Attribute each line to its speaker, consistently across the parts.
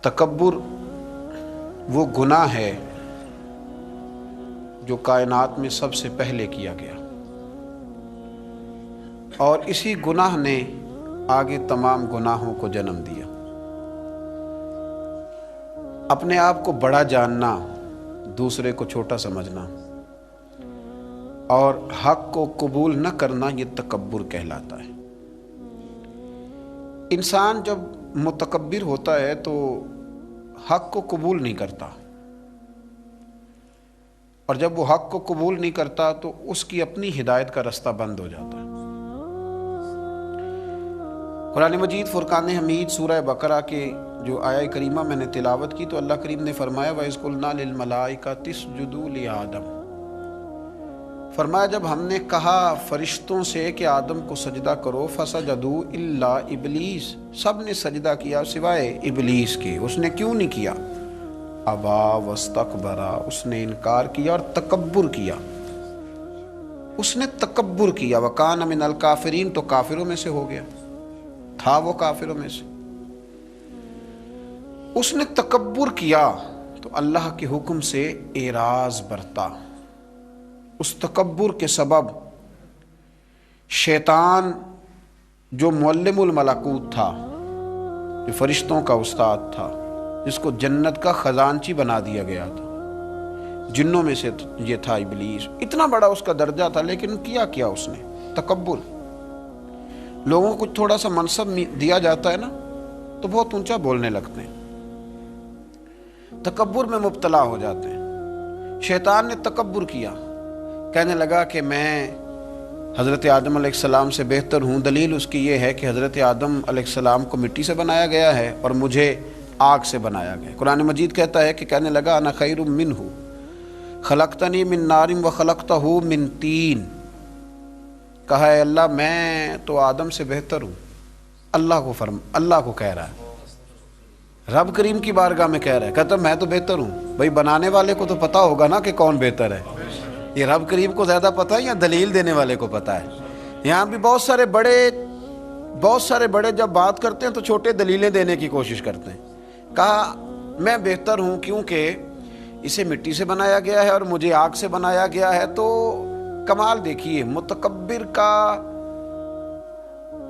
Speaker 1: तकब्बुर वो गुनाह है जो कायनात में सबसे पहले किया गया और इसी गुनाह ने आगे तमाम गुनाहों को जन्म दिया। अपने आप को बड़ा जानना, दूसरे को छोटा समझना और हक को कबूल न करना, ये तकब्बुर कहलाता है। इंसान जब मुतकब्बिर होता है तो हक को कबूल नहीं करता, और जब वो हक को कबूल नहीं करता तो उसकी अपनी हिदायत का रास्ता बंद हो जाता है। कुरान मजीद फुरकान हमीद सूरह बकरा के जो आया करीमा मैंने तिलावत की तो अल्लाह करीम ने फरमाया वइज़ क़ुलना लिल मलाइकति इसजुदू लि आदम, फरमाया जब हमने कहा फरिश्तों से कि आदम को सजदा करो, फसजदू इल्ला इबलीस, सब ने सजदा किया सिवाय इबलीस के। उसने क्यों नहीं किया? अबा वस्तकबरा, उसने इनकार किया और तकब्बुर किया। उसने तकब्बुर किया। वकान मिनल काफिरीन, तो काफिरों में से हो गया, था वो काफिरों में से। उसने तकब्बुर किया तो अल्लाह के हुक्म से एराज बरता। उस तकब्बुर के सबब शैतान जो मुअल्लिमुल मलाकूत था, जो फरिश्तों का उस्ताद था, जिसको जन्नत का खजानची बना दिया गया था, जिन्नों में से ये था इबलीस। इतना बड़ा उसका दर्जा था, लेकिन किया उसने तकब्बुर। लोगों को थोड़ा सा मनसब दिया जाता है ना तो बहुत ऊंचा बोलने लगते हैं, तकब्बुर में मुब्तला हो जाते हैं। शैतान ने तकब्बुर किया, कहने लगा कि मैं हज़रत आदम अलैहिस्सलाम से बेहतर हूँ। दलील उसकी ये है कि हज़रत आदम अलैहिस्सलाम को मिट्टी से बनाया गया है और मुझे आग से बनाया गया। कुरान मजीद कहता है कि कहने लगा अना खैरुम मिन्हु खलक़तनी मिन नारिम व खलक़तहु मिन तीन, कहा है अल्लाह मैं तो आदम से बेहतर हूँ। अल्लाह को कह रहा है, रब करीम की बारगाह में कह रहा है, कहता मैं तो बेहतर हूँ। भाई बनाने वाले को तो पता होगा ना कि कौन बेहतर है। ये रब करीम को ज़्यादा पता है या दलील देने वाले को पता है? यहाँ भी बहुत सारे बड़े जब बात करते हैं तो छोटे दलीलें देने की कोशिश करते हैं। कहा मैं बेहतर हूँ क्योंकि इसे मिट्टी से बनाया गया है और मुझे आग से बनाया गया है। तो कमाल देखिए, मुतकब्बिर का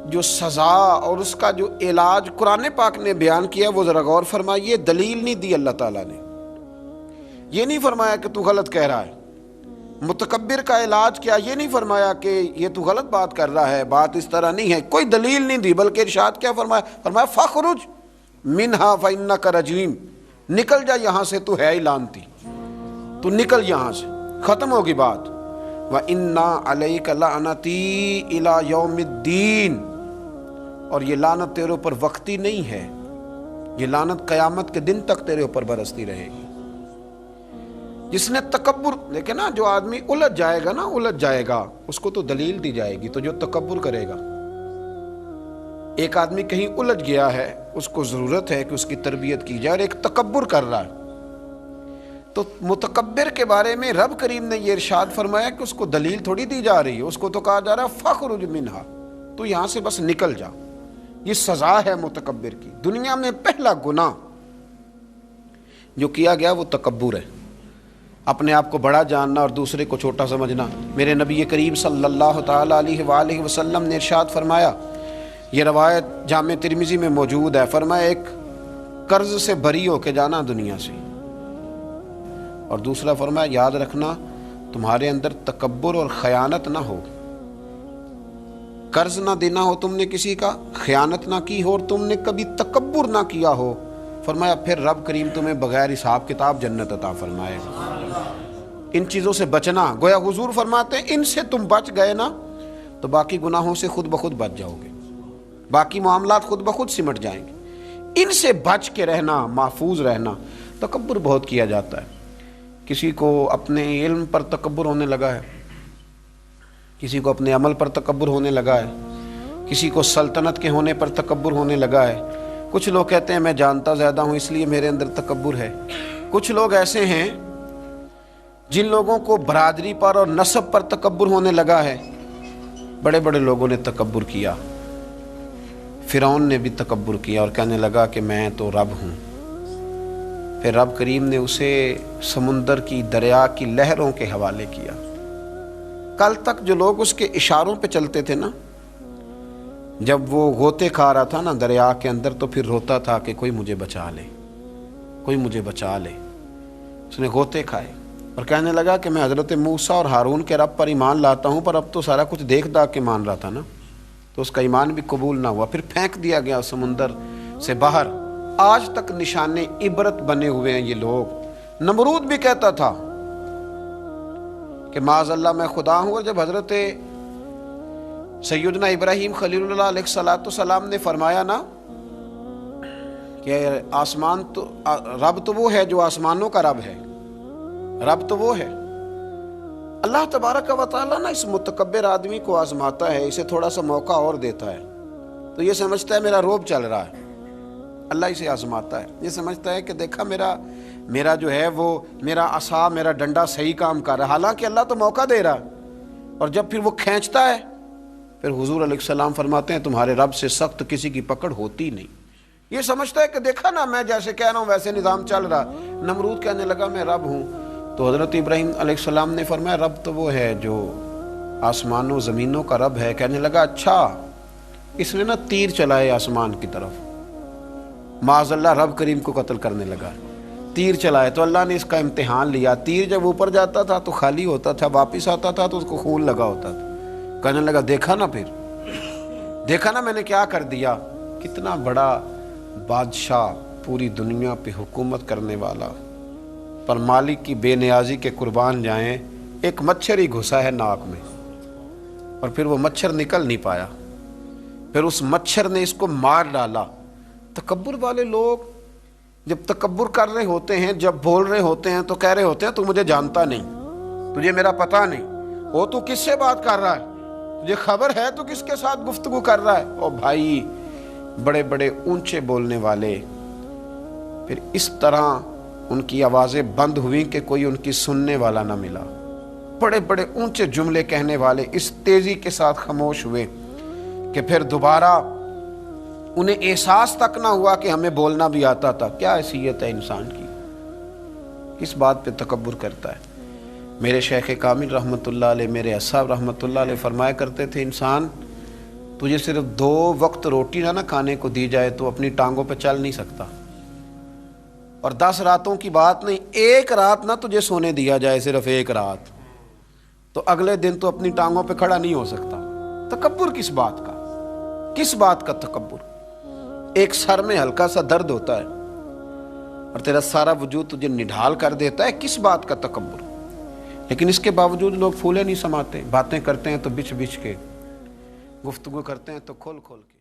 Speaker 1: जो सज़ा और उसका जो इलाज कुरान पाक ने बयान किया वो ज़रा गौर फरमाइए। दलील नहीं दी अल्लाह ताला ने, ये नहीं फरमाया कि तू गलत कह रहा है। मुतकब्बिर का इलाज क्या, ये नहीं फरमाया कि ये तू गलत बात कर रहा है, बात इस तरह नहीं है, कोई दलील नहीं दी। बल्कि इरशाद क्या फरमाया? फरमाया फ़ख़रुज मिन्हा फ़इन्नका रजीम, निकल जा यहाँ से, तू है ही लानती, तू निकल यहाँ से, ख़त्म होगी बात। व इन्ना अलैका लानती इला यौमिद्दीन, और ये लानत तेरे ऊपर वक्ती नहीं है, ये लानत क़यामत के दिन तक तेरे ऊपर बरसती रहेगी। जिसने तकब्बुर, देखे ना, जो आदमी उलझ जाएगा उसको तो दलील दी जाएगी। तो जो तकब्बुर करेगा, एक आदमी कहीं उलझ गया है, उसको ज़रूरत है कि उसकी तरबियत की जाए, और एक तकब्बुर कर रहा है, तो मुतकब्बिर के बारे में रब करीम ने ये इरशाद फरमाया कि उसको दलील थोड़ी दी जा रही है, उसको तो कहा जा रहा है फ़ख़रुज मिन्हा, तो यहाँ से बस निकल जा। ये सज़ा है मुतकब्बिर की। दुनिया में पहला गुनाह जो किया गया वो तकब्बुर है, अपने आप को बड़ा जानना और दूसरे को छोटा समझना। मेरे नबी करीम सल्लल्लाहु ताला अलैहि वसल्लम ने इरशाद फरमाया, ये रवायत जामे तिरमिज़ी में मौजूद है, फरमाया एक कर्ज से बरी होके जाना दुनिया से, और दूसरा फरमाया याद रखना तुम्हारे अंदर तकब्बुर और खयानत ना हो, कर्ज ना देना हो तुमने किसी का, खयानत ना की हो और तुमने कभी तकब्बुर ना किया हो। फरमाया फिर रब करीम तुम्हें बगैर हिसाब किताब जन्नत अता फरमाएगा। इन चीज़ों से बचना, गोया हुजूर फरमाते हैं इनसे तुम बच गए ना तो बाकी गुनाहों से खुद ब खुद बच जाओगे, बाकी मामलात खुद ब खुद सिमट जाएंगे। इनसे बच के रहना, महफूज रहना। तकब्बुर बहुत किया जाता है। किसी को अपने इल्म पर तकब्बुर होने लगा है, किसी को अपने अमल पर तकब्बुर होने लगा है, किसी को सल्तनत के होने पर तकब्बुर होने लगा है। कुछ लोग कहते हैं मैं जानता ज़्यादा हूँ इसलिए मेरे अंदर तकब्बुर है। कुछ लोग ऐसे हैं जिन लोगों को बरादरी पर और नस्ब पर तकब्बुर होने लगा है। बड़े बड़े लोगों ने तकब्बुर किया, फ़िरौन ने भी तकब्बुर किया और कहने लगा कि मैं तो रब हूँ। پھر رب کریم نے اسے سمندر کی دریا کی لہروں کے حوالے کیا۔ کل تک جو لوگ اس کے اشاروں پہ چلتے تھے نا، جب وہ غوطے کھا رہا تھا نا دریا کے اندر، تو پھر روتا تھا کہ کوئی مجھے بچا لے، کوئی مجھے بچا لے۔ اس نے غوطے کھائے اور کہنے لگا کہ میں حضرت موسیٰ اور ہارون کے رب پر ایمان لاتا ہوں، پر اب تو سارا کچھ دیکھ داکھ کے مان رہا تھا نا، تو اس کا ایمان بھی قبول نہ ہوا۔ پھر پھینک دیا گیا سمندر سے باہر۔ آج تک نشان عبرت بنے ہوئے ہیں یہ لوگ۔ نمرود بھی کہتا تھا کہ معاذ اللہ میں خدا ہوں، اور جب حضرت سیدنا ابراہیم خلیل اللہ علیہ السلام نے فرمایا نا کہ آسمان تو رب تو وہ ہے جو آسمانوں کا رب ہے، رب تو وہ ہے۔ اللہ تبارک و تعالیٰ نا اس متکبر آدمی کو آزماتا ہے، اسے تھوڑا سا موقع اور دیتا ہے، تو یہ سمجھتا ہے میرا روب چل رہا ہے۔ اللہ اسے آزماتا ہے، یہ سمجھتا ہے کہ دیکھا میرا جو ہے وہ میرا عصا، میرا ڈنڈا صحیح کام کر رہا ہے، حالانکہ اللہ تو موقع دے رہا ہے۔ اور جب پھر وہ کھینچتا ہے، پھر حضور علیہ السلام فرماتے ہیں تمہارے رب سے سخت کسی کی پکڑ ہوتی نہیں۔ یہ سمجھتا ہے کہ دیکھا نا میں جیسے کہہ رہا ہوں ویسے نظام چل رہا۔ نمرود کہنے لگا میں رب ہوں، تو حضرت ابراہیم علیہ السلام نے فرمایا رب تو وہ ہے جو آسمانوں زمینوں کا رب ہے۔ کہنے لگا اچھا، اس نے نا تیر چلائے آسمان کی طرف، معاذ اللہ رب کریم کو قتل کرنے لگا۔ تیر چلائے تو اللہ نے اس کا امتحان لیا۔ تیر جب اوپر جاتا تھا تو خالی ہوتا تھا، واپس آتا تھا تو اس کو خون لگا ہوتا تھا۔ کہنے لگا دیکھا نا، پھر دیکھا نا میں نے کیا کر دیا۔ کتنا بڑا بادشاہ، پوری دنیا پہ حکومت کرنے والا، پر مالک کی بے نیازی کے قربان جائیں، ایک مچھر ہی گھسا ہے ناک میں، اور پھر وہ مچھر نکل نہیں پایا، پھر اس مچھر نے اس کو مار ڈالا۔ تکبر والے لوگ جب تکبر کر رہے ہوتے ہیں، جب بول رہے ہوتے ہیں تو کہہ رہے ہوتے ہیں تو مجھے جانتا نہیں، تجھے میرا پتہ نہیں، وہ تو کس سے بات کر رہا ہے، تجھے خبر ہے تو کس کے ساتھ گفتگو کر رہا ہے۔ او بھائی، بڑے بڑے اونچے بولنے والے، پھر اس طرح ان کی آوازیں بند ہوئیں کہ کوئی ان کی سننے والا نہ ملا۔ بڑے بڑے اونچے جملے کہنے والے اس تیزی کے ساتھ خاموش ہوئے کہ پھر دوبارہ انہیں احساس تک نہ ہوا کہ ہمیں بولنا بھی آتا تھا۔ کیا حیثیت ہے انسان کی، کس بات پہ تکبر کرتا ہے۔ میرے شیخ کامل رحمۃ اللہ علیہ، میرے اصحاب رحمۃ اللہ علیہ فرمایا کرتے تھے انسان تجھے صرف 2 وقت روٹی نہ کھانے کو دی جائے تو اپنی ٹانگوں پہ چل نہیں سکتا، اور 10 راتوں کی بات نہیں، 1 رات نہ تجھے سونے دیا جائے، صرف 1 رات، تو اگلے دن تو اپنی ٹانگوں پہ کھڑا نہیں ہو سکتا۔ تکبر کس بات کا، کس بات کا تکبر؟ ایک سر میں ہلکا سا درد ہوتا ہے اور تیرا سارا وجود تجھے نڈھال کر دیتا ہے، کس بات کا تکبر؟ لیکن اس کے باوجود لوگ پھولے نہیں سماتے، باتیں کرتے ہیں تو بچ بچ کے، گفتگو کرتے ہیں تو کھول کھول کے۔